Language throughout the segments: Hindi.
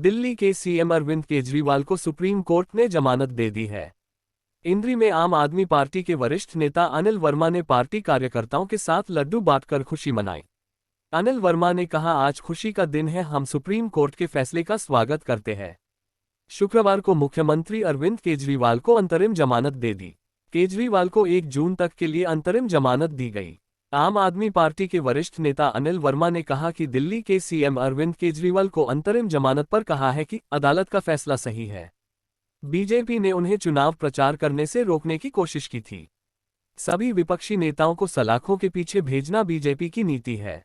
दिल्ली के सीएम अरविंद केजरीवाल को सुप्रीम कोर्ट ने जमानत दे दी है। इंद्री में आम आदमी पार्टी के वरिष्ठ नेता अनिल वर्मा ने पार्टी कार्यकर्ताओं के साथ लड्डू बांटकर खुशी मनाई। अनिल वर्मा ने कहा, आज खुशी का दिन है, हम सुप्रीम कोर्ट के फैसले का स्वागत करते हैं। शुक्रवार को मुख्यमंत्री अरविंद केजरीवाल को अंतरिम जमानत दे दी। केजरीवाल को 1 जून तक के लिए अंतरिम जमानत दी गई। आम आदमी पार्टी के वरिष्ठ नेता अनिल वर्मा ने कहा कि दिल्ली के सीएम अरविंद केजरीवाल को अंतरिम जमानत पर कहा है कि अदालत का फैसला सही है। बीजेपी ने उन्हें चुनाव प्रचार करने से रोकने की कोशिश की थी। सभी विपक्षी नेताओं को सलाखों के पीछे भेजना बीजेपी की नीति है।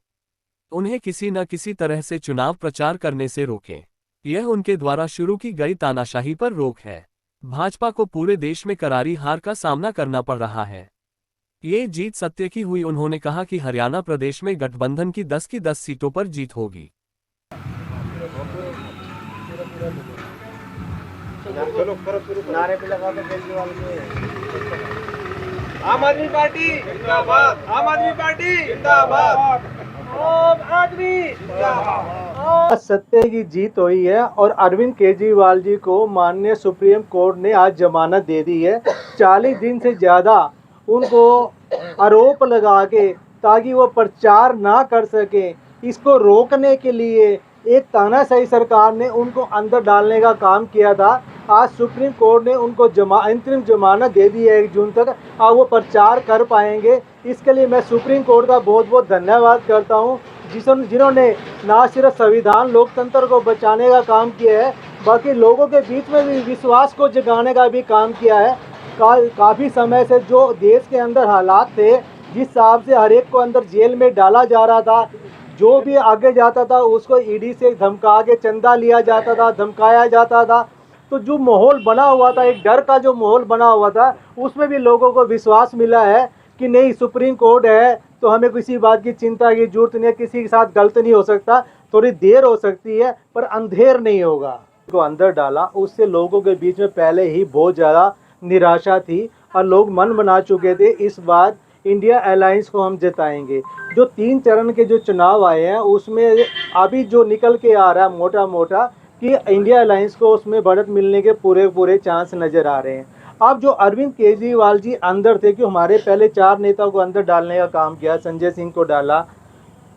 उन्हें किसी न किसी तरह से चुनाव प्रचार करने से रोकें। यह उनके द्वारा शुरू की गई तानाशाही पर रोक है। भाजपा को पूरे देश में करारी हार का सामना करना पड़ रहा है। ये जीत सत्य की हुई। उन्होंने कहा कि हरियाणा प्रदेश में गठबंधन की 10 की 10 सीटों पर जीत होगी। आम आदमी पार्टी जिंदाबाद, आम आदमी पार्टी जिंदाबाद, आम आदमी जिंदाबाद। सत्य की जीत हुई है और अरविंद केजरीवाल जी को माननीय सुप्रीम कोर्ट ने आज जमानत दे दी है। 40 दिन से ज़्यादा उनको आरोप लगा के ताकि वो प्रचार ना कर सके, इसको रोकने के लिए एक तानाशाही सरकार ने उनको अंदर डालने का काम किया था। आज सुप्रीम कोर्ट ने उनको अंतरिम जमानत दे दी है 1 जून तक। अब वो प्रचार कर पाएंगे। इसके लिए मैं सुप्रीम कोर्ट का बहुत बहुत धन्यवाद करता हूँ, जिन्होंने ना सिर्फ संविधान लोकतंत्र को बचाने का काम किया है, बल्कि लोगों के बीच में भी विश्वास को जगाने का भी काम किया है। काफ़ी समय से जो देश के अंदर हालात थे, जिस हिसाब से हर एक को अंदर जेल में डाला जा रहा था, जो भी आगे जाता था उसको ईडी से धमका के चंदा लिया जाता था, धमकाया जाता था। तो जो माहौल बना हुआ था, एक डर का जो माहौल बना हुआ था, उसमें भी लोगों को विश्वास मिला है कि नहीं, सुप्रीम कोर्ट है तो हमें किसी बात की चिंता की जरूरत नहीं है, किसी के साथ गलत नहीं हो सकता। थोड़ी देर हो सकती है पर अंधेर नहीं होगा। को अंदर डाला, उससे लोगों के बीच में पहले ही बहुत ज़्यादा निराशा थी और लोग मन बना चुके थे इस बार इंडिया अलायंस को हम जिताएंगे। जो 3 चरण के जो चुनाव आए हैं उसमें अभी जो निकल के आ रहा है मोटा मोटा कि इंडिया अलायंस को उसमें बढ़त मिलने के पूरे चांस नज़र आ रहे हैं। अब जो अरविंद केजरीवाल जी अंदर थे, कि हमारे पहले 4 नेताओं को अंदर डालने का काम किया, संजय सिंह को डाला,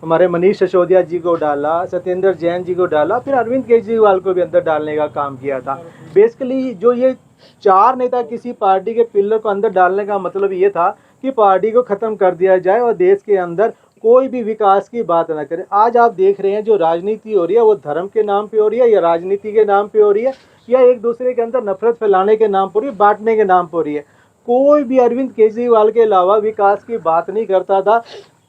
हमारे मनीष सिसोदिया जी को डाला, सत्येंद्र जैन जी को डाला, फिर अरविंद केजरीवाल को भी अंदर डालने का काम किया था। बेसिकली जो ये 4 नेता किसी पार्टी के पिलर को अंदर डालने का मतलब ये था कि पार्टी को ख़त्म कर दिया जाए और देश के अंदर कोई भी विकास की बात ना करें। आज आप देख रहे हैं जो राजनीति हो रही है वो धर्म के नाम पे हो रही है, या राजनीति के नाम पे हो रही है, या एक दूसरे के अंदर नफरत फैलाने के नाम पर हो रही है, बांटने के नाम पर हो रही है। कोई भी अरविंद केजरीवाल के अलावा विकास की बात नहीं करता था।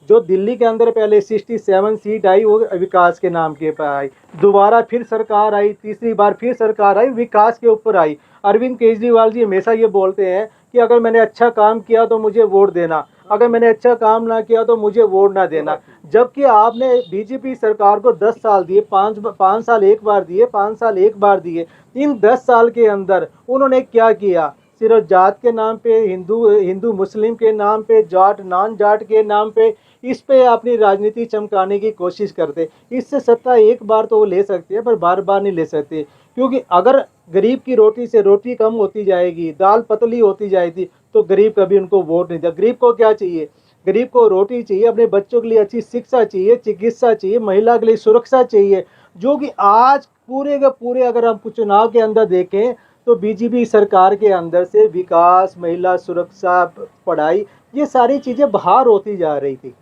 जो दिल्ली के अंदर पहले 67 सीट आई वो विकास के नाम के पर आई, दोबारा फिर सरकार आई, तीसरी बार फिर सरकार आई, विकास के ऊपर आई। अरविंद केजरीवाल जी हमेशा ये बोलते हैं कि अगर मैंने अच्छा काम किया तो मुझे वोट देना, अगर मैंने अच्छा काम ना किया तो मुझे वोट ना देना। जबकि आपने बीजेपी सरकार को 10 साल दिए, 5 साल एक बार दिए, 5 साल एक बार दिए। इन 10 साल के अंदर उन्होंने क्या किया? सिर्फ जात के नाम पे, हिंदू मुस्लिम के नाम पे, जाट नॉन जाट के नाम पे, इस पे अपनी राजनीति चमकाने की कोशिश करते। इससे सत्ता एक बार तो वो ले सकते हैं पर बार बार नहीं ले सकते, क्योंकि अगर गरीब की रोटी से रोटी कम होती जाएगी, दाल पतली होती जाएगी, तो गरीब कभी उनको वोट नहीं देगा। गरीब को क्या चाहिए? गरीब को रोटी चाहिए, अपने बच्चों के लिए अच्छी शिक्षा चाहिए, चिकित्सा चाहिए, महिला के लिए सुरक्षा चाहिए, जो कि आज पूरे के पूरे अगर हम चुनाव के अंदर देखें तो बीजेपी सरकार के अंदर से विकास, महिला सुरक्षा, पढ़ाई, ये सारी चीज़ें बाहर होती जा रही थी।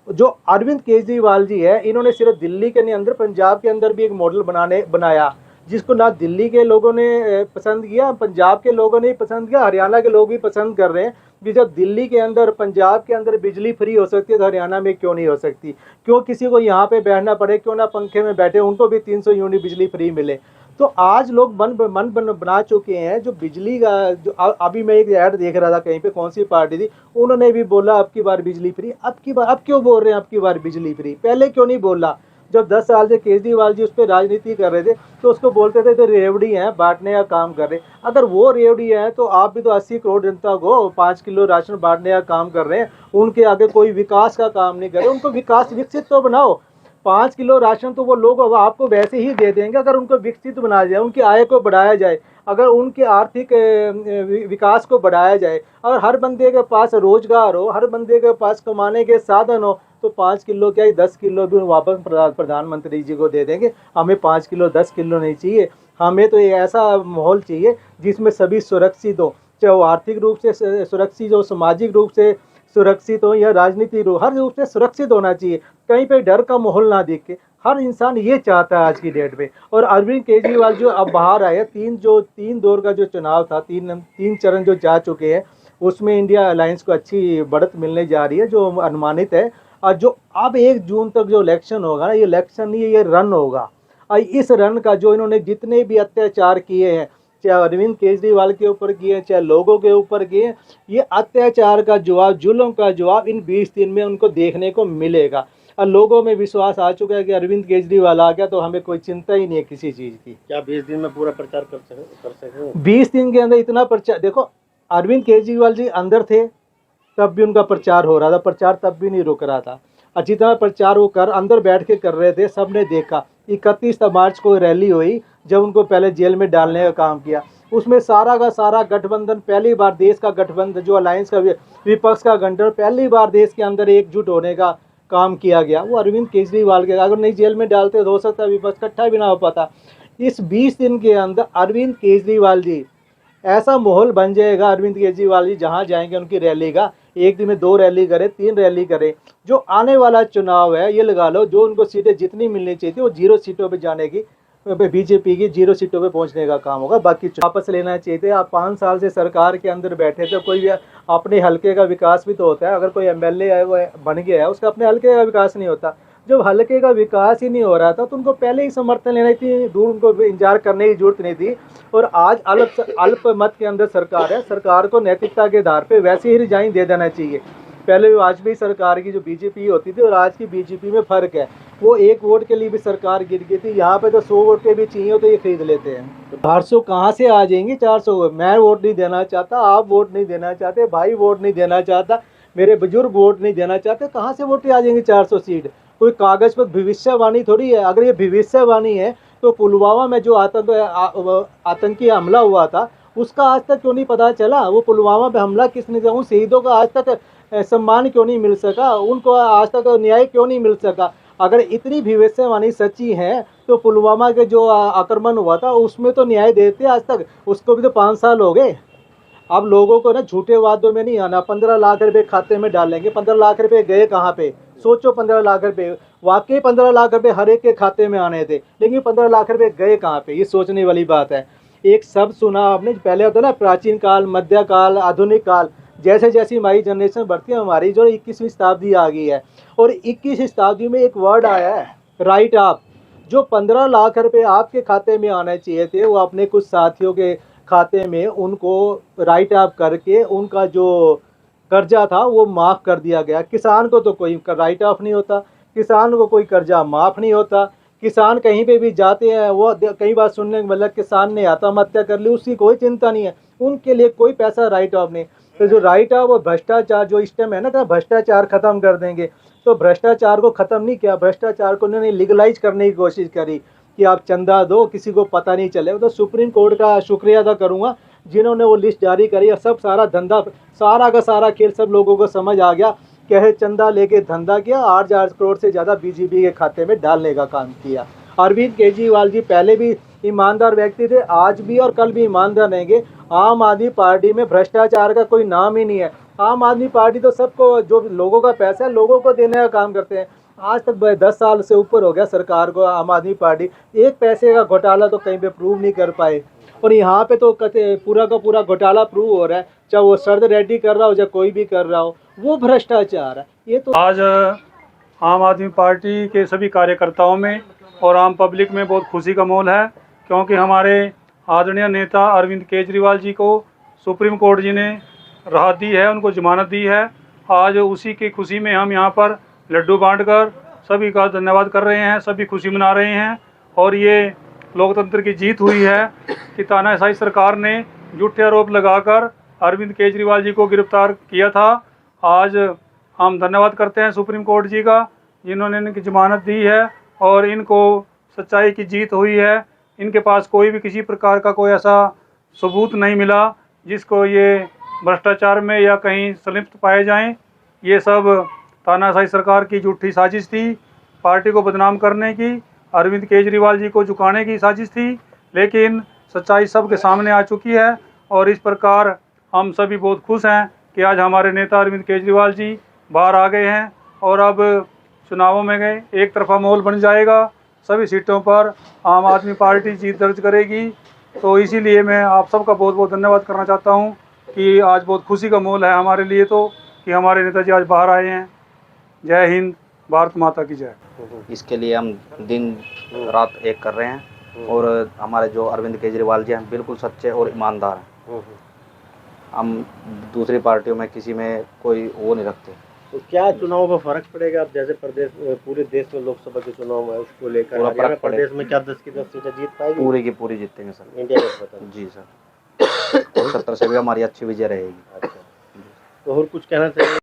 जो अरविंद केजरीवाल जी है, इन्होंने सिर्फ दिल्ली के नहीं, अंदर पंजाब के अंदर भी एक मॉडल बनाया, जिसको ना दिल्ली के लोगों ने पसंद किया, पंजाब के लोगों ने पसंद किया, हरियाणा के लोग भी पसंद कर रहे हैं कि जब दिल्ली के अंदर, पंजाब के अंदर बिजली फ्री हो सकती है तो हरियाणा में क्यों नहीं हो सकती? क्यों किसी को यहाँ पे बैठना पड़े? क्यों ना पंखे में बैठे, उनको भी 300 यूनिट बिजली फ्री मिले। तो आज लोग मन बना चुके हैं। जो बिजली का जो अभी मैं एक ऐड देख रहा था कहीं पे, कौन सी पार्टी थी, उन्होंने भी बोला अब की बार बिजली फ्री। अब क्यों बोल रहे हैं अब की बार बिजली फ्री? पहले क्यों नहीं बोला? जब 10 साल से केजरीवाल जी उस पर राजनीति कर रहे थे तो उसको बोलते थे तो रेवड़ी हैं, बांटने का काम कर रहे। अगर वो रेवड़ी है तो आप भी तो 80 करोड़ जनता को 5 किलो राशन बांटने का काम कर रहे हैं। उनके आगे कोई विकास का काम नहीं कर रहे। उनको विकास विकसित तो बनाओ। 5 किलो राशन तो वो लोग अब आपको वैसे ही दे देंगे अगर उनको विकसित बनाया जाए, उनकी आय को बढ़ाया जाए, अगर उनके आर्थिक विकास को बढ़ाया जाए, और हर बंदे के पास रोजगार हो, हर बंदे के पास कमाने के साधन हो, तो 5 किलो क्या 10 किलो भी वापस प्रधानमंत्री जी को दे देंगे। हमें 5 किलो 10 किलो नहीं चाहिए, हमें तो ये ऐसा माहौल चाहिए जिसमें सभी सुरक्षित हो, चाहे वो आर्थिक रूप से सुरक्षित हो, सामाजिक रूप से सुरक्षित हो, या राजनीतिक रूप, हर रूप से सुरक्षित होना चाहिए। कहीं पे डर का माहौल ना दिखे, हर इंसान ये चाहता है आज की डेट में। और अरविंद केजरीवाल जो अब बाहर आए, तीन दौर का जो चुनाव था, तीन चरण जो जा चुके हैं, उसमें इंडिया अलायंस को अच्छी बढ़त मिलने जा रही है जो अनुमानित है। और जो अब 1 जून तक जो इलेक्शन होगा ना, ये इलेक्शन नहीं, ये रन होगा। और इस रन का जो इन्होंने जितने भी अत्याचार किए हैं, चाहे अरविंद केजरीवाल के ऊपर किए, चाहे लोगों के ऊपर किए, ये अत्याचार का जवाब, जुल्म का जवाब इन 20 दिन में उनको देखने को मिलेगा। और लोगों में विश्वास आ चुका है कि अरविंद केजरीवाल आ गया तो हमें कोई चिंता ही नहीं है किसी चीज़ की। क्या 20 दिन में पूरा प्रचार कर सकें? 20 दिन के अंदर इतना प्रचार, देखो अरविंद केजरीवाल जी अंदर थे तब भी उनका प्रचार हो रहा था, प्रचार तब भी नहीं रुक रहा था। और जितना प्रचार वो अंदर बैठ के कर रहे थे, सबने देखा। 31 मार्च को रैली हुई जब उनको पहले जेल में डालने का काम किया, उसमें सारा का सारा गठबंधन, पहली बार देश का गठबंधन जो अलायंस का विपक्ष का गठबंधन, पहली बार देश के अंदर एकजुट होने का काम किया गया, वो अरविंद केजरीवाल के। अगर नहीं जेल में डालते तो हो सकता है विपक्ष इकट्ठा भी ना हो पाता। इस 20 दिन के अंदर अरविंद केजरीवाल जी, ऐसा माहौल बन जाएगा, अरविंद केजरीवाल जी जहाँ जाएंगे उनकी रैली का, एक दिन में 2 रैली करे, 3 रैली करे। जो आने वाला चुनाव है, ये लगा लो, जो उनको सीटें जितनी मिलनी चाहिए थी वो 0 सीटों पे जाने की, बीजेपी की 0 सीटों पे पहुंचने का काम होगा। बाकी वापस लेना चाहिए थे। आप 5 साल से सरकार के अंदर बैठे थे, कोई अपने हलके का विकास भी तो होता है। अगर कोई एमएलए है वो बन गया है, उसका अपने हलके का विकास नहीं होता। जब हलके का विकास ही नहीं हो रहा था तो उनको पहले ही समर्थन लेना थी, दूर उनको इंतजार करने की जरूरत नहीं थी। और आज अल्प मत के अंदर सरकार है, सरकार को नैतिकता के आधार पे वैसे ही रिजाइन दे देना चाहिए। पहले वाजपेयी सरकार की जो बीजेपी होती थी और आज की बीजेपी में फ़र्क है, वो 1 वोट के लिए भी सरकार गिर गई थी, यहाँ पे तो 100 वोट के भी चाहिए तो ये खरीद लेते हैं। 400 कहाँ से आ जाएंगी? 400 मैं वोट नहीं देना चाहता, आप वोट नहीं देना चाहते, भाई वोट नहीं देना चाहता, मेरे बुजुर्ग वोट नहीं देना चाहते, कहाँ से वोट आ जाएंगी 400 सीट? कोई कागज़ पर भविष्यवाणी थोड़ी है। अगर ये भविष्यवाणी है तो पुलवामा में जो आतंकी हमला हुआ था उसका आज तक क्यों नहीं पता चला? वो पुलवामा पे हमला किसने किया? उन शहीदों का आज तक सम्मान क्यों नहीं मिल सका? उनको आज तक न्याय क्यों नहीं मिल सका? अगर इतनी भविष्यवाणी सच्ची है तो पुलवामा के जो आक्रमण हुआ था उसमें तो न्याय देते आज तक, उसको भी तो 5 साल हो गए। अब लोगों को ना झूठे वादों में नहीं आना। 15 लाख रुपए खाते में डालेंगे, 15 लाख रुपए गए कहाँ पे? सोचो, 15 लाख रुपए, वाकई 15 लाख रुपए हर एक के खाते में आने थे, लेकिन 15 लाख रुपए गए कहाँ पे? ये सोचने वाली बात है। एक शब्द सुना आपने, पहले होता ना प्राचीन काल, मध्यकाल, आधुनिक काल, जैसे जैसी हमारी जनरेशन बढ़ती है, हमारी जो 21वीं शताब्दी आ गई है, और 21वीं शताब्दी में एक वर्ड आया है, राइट ऑफ। जो 15 लाख रुपए आपके खाते में आने चाहिए थे, वो अपने कुछ साथियों के खाते में उनको राइट ऑफ करके उनका जो कर्जा था वो माफ़ कर दिया गया। किसान को तो कोई राइट ऑफ नहीं होता, किसान को कोई कर्जा माफ़ नहीं होता। किसान कहीं पे भी जाते हैं, वो कई बार सुनने को मतलब किसान ने आत्महत्या कर ली, उसकी कोई चिंता नहीं है, उनके लिए कोई पैसा राइट ऑफ नहीं। तो जो राइट ऑफ और भ्रष्टाचार जो इस टाइम है ना, तो भ्रष्टाचार ख़त्म कर देंगे, तो भ्रष्टाचार को ख़त्म नहीं किया, भ्रष्टाचार को उन्होंने लीगलाइज करने की कोशिश करी कि आप चंदा दो, किसी को पता नहीं चले। तो सुप्रीम कोर्ट का शुक्रिया अदा करूँगा जिन्होंने वो लिस्ट जारी करी, और सब सारा धंधा, सारा का सारा खेल सब लोगों को समझ आ गया। कहे चंदा लेके धंधा किया, 8,000 करोड़ से ज़्यादा बीजेपी के खाते में डालने का काम किया। अरविंद केजरीवाल जी पहले भी ईमानदार व्यक्ति थे, आज भी और कल भी ईमानदार रहेंगे। आम आदमी पार्टी में भ्रष्टाचार का कोई नाम ही नहीं है। आम आदमी पार्टी तो सबको, जो लोगों का पैसा है लोगों को देने का काम करते हैं। आज तक 10 साल से ऊपर हो गया सरकार को, आम आदमी पार्टी एक पैसे का घोटाला तो कहीं पे प्रूव नहीं कर पाए, और यहाँ पे तो पूरा का पूरा घोटाला प्रूव हो रहा है, चाहे वो शरद रेड्डी कर रहा हो, चाहे कोई भी कर रहा हो, वो भ्रष्टाचार है। ये तो आज आम आदमी पार्टी के सभी कार्यकर्ताओं में और आम पब्लिक में बहुत खुशी का माहौल है, क्योंकि हमारे आदरणीय नेता अरविंद केजरीवाल जी को सुप्रीम कोर्ट जी ने राहत दी है, उनको जमानत दी है। आज उसी की खुशी में हम यहाँ पर लड्डू बांटकर सभी का धन्यवाद कर रहे हैं, सभी खुशी मना रहे हैं। और ये लोकतंत्र की जीत हुई है कि तानाशाही सरकार ने झूठे आरोप लगाकर अरविंद केजरीवाल जी को गिरफ्तार किया था। आज हम धन्यवाद करते हैं सुप्रीम कोर्ट जी का, जिन्होंने इनकी जमानत दी है और इनको सच्चाई की जीत हुई है। इनके पास कोई भी किसी प्रकार का कोई ऐसा सबूत नहीं मिला जिसको ये भ्रष्टाचार में या कहीं संलिप्त पाए जाएं। ये सब तानाशाही सरकार की झूठी साजिश थी, पार्टी को बदनाम करने की, अरविंद केजरीवाल जी को झुकाने की साजिश थी। लेकिन सच्चाई सबके सामने आ चुकी है और इस प्रकार हम सभी बहुत खुश हैं कि आज हमारे नेता अरविंद केजरीवाल जी बाहर आ गए हैं और अब चुनावों में गए एक तरफा माहौल बन जाएगा। सभी सीटों पर आम आदमी पार्टी जीत दर्ज करेगी। तो इसीलिए मैं आप सबका बहुत बहुत धन्यवाद करना चाहता हूं कि आज बहुत खुशी का माहौल है हमारे लिए तो कि हमारे नेताजी आज बाहर आए हैं। जय हिंद, भारत माता की जय। इसके लिए हम दिन रात एक कर रहे हैं और हमारे जो अरविंद केजरीवाल जी हैं बिल्कुल सच्चे और ईमानदार हैं। हम दूसरी पार्टियों में किसी में कोई वो नहीं रखते। तो क्या चुनाव में फर्क पड़ेगा? अब जैसे प्रदेश पूरे देश में लोकसभा के चुनाव है उसको लेकर पूरा हरियाणा फर्क पड़ेगा। प्रदेश में क्या 10 की 10 सीटें जीत पाएगी? पूरी की पूरी जीतेंगे सर। इंडिया गठबंधन। जी सर, 70 से भी हमारी अच्छी विजय रहेगी। अच्छा, तो और कुछ कहना चाहिए?